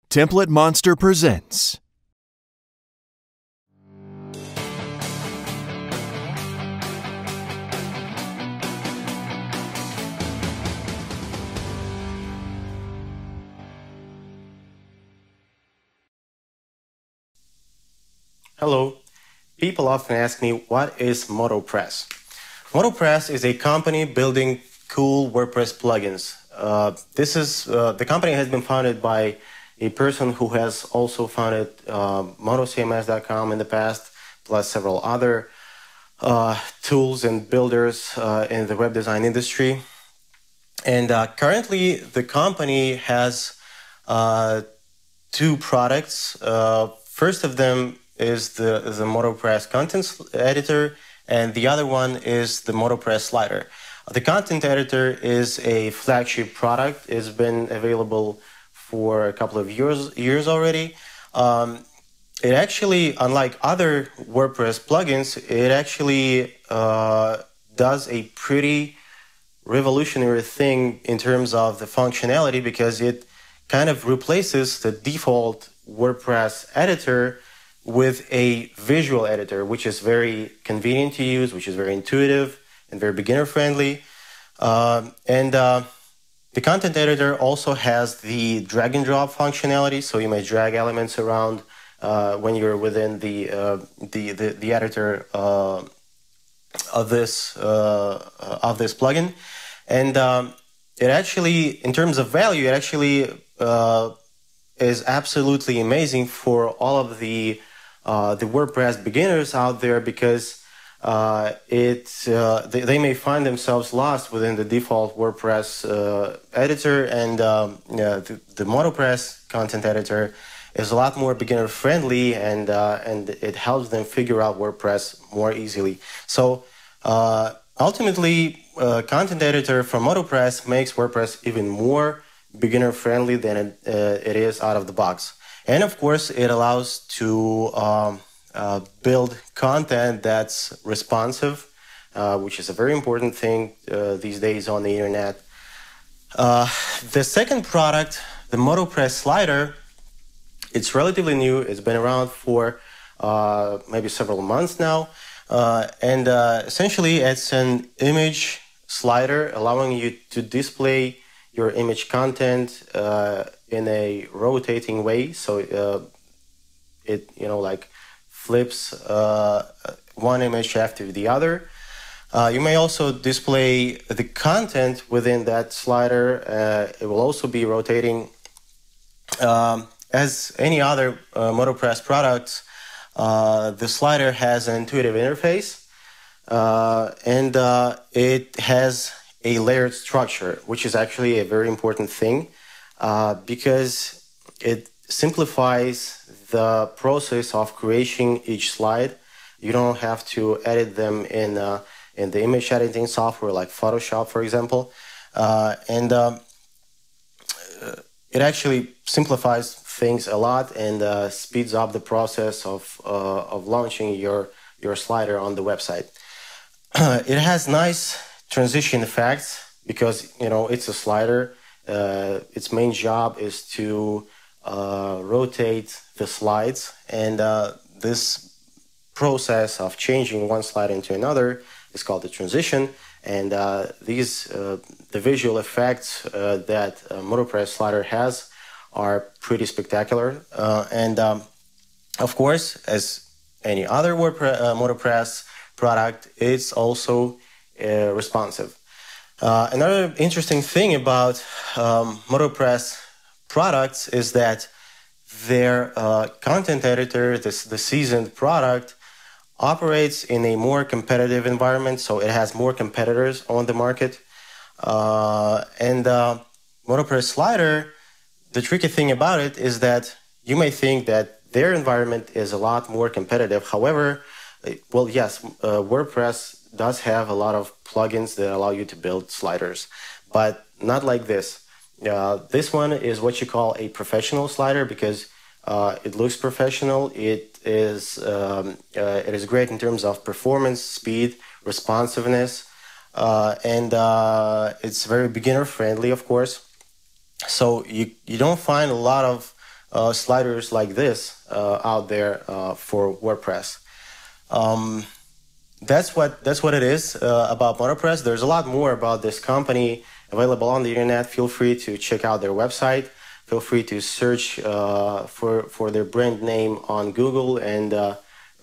TemplateMonster presents. Hello. People often ask me, what is MotoPress? MotoPress is a company building cool WordPress plugins. The company has been founded by a person who has also founded MotoCMS.com in the past, plus several other tools and builders in the web design industry. And currently, the company has two products. First of them is the MotoPress content editor, and the other one is the MotoPress slider. The content editor is a flagship product. It's been available for a couple of years already. It actually, unlike other WordPress plugins, it actually does a pretty revolutionary thing in terms of the functionality, because it kind of replaces the default WordPress editor with a visual editor, which is very convenient to use, which is very intuitive and very beginner-friendly. The content editor also has the drag-and-drop functionality, so you may drag elements around when you're within the editor of this plugin. And it actually, in terms of value, it actually is absolutely amazing for all of the WordPress beginners out there, because they may find themselves lost within the default WordPress editor, and the MotoPress content editor is a lot more beginner friendly, and it helps them figure out WordPress more easily. So ultimately, content editor from MotoPress makes WordPress even more beginner friendly than it is out of the box. And of course, it allows to build content that's responsive, which is a very important thing these days on the internet. The second product, the MotoPress slider, it's relatively new. It's been around for maybe several months now. And essentially, it's an image slider allowing you to display your image content in a rotating way. So it flips one image after the other. You may also display the content within that slider. It will also be rotating. As any other MotoPress products, the slider has an intuitive interface, and it has a layered structure, which is actually a very important thing, because it simplifies the process of creating each slide. You don't have to edit them in the image editing software like Photoshop, for example, and it actually simplifies things a lot and speeds up the process of launching your slider on the website. It has nice transition effects because it's a slider. Its main job is to rotate the slides, and this process of changing one slide into another is called the transition. And the visual effects that MotoPress slider has are pretty spectacular. Of course, as any other MotoPress product, it's also responsive. Another interesting thing about MotoPress products is that their content editor, the seasoned product, operates in a more competitive environment, so it has more competitors on the market. MotoPress slider, the tricky thing about it is that you may think that their environment is a lot more competitive. However, well, yes, WordPress does have a lot of plugins that allow you to build sliders, but not like this. This one is what you call a professional slider because it looks professional. It is great in terms of performance, speed, responsiveness, and it's very beginner friendly, of course. So you don't find a lot of sliders like this out there for WordPress. That's what it is about MotoPress. There's a lot more about this company available on the internet. Feel free to check out their website. Feel free to search for their brand name on Google and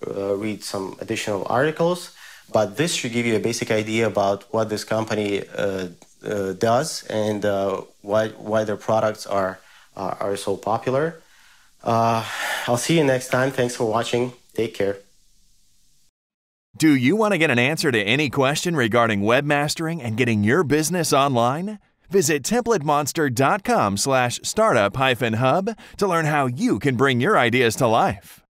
read some additional articles. But this should give you a basic idea about what this company does and why their products are so popular. I'll see you next time. Thanks for watching. Take care. Do you want to get an answer to any question regarding webmastering and getting your business online? Visit TemplateMonster.com/startup-hub to learn how you can bring your ideas to life.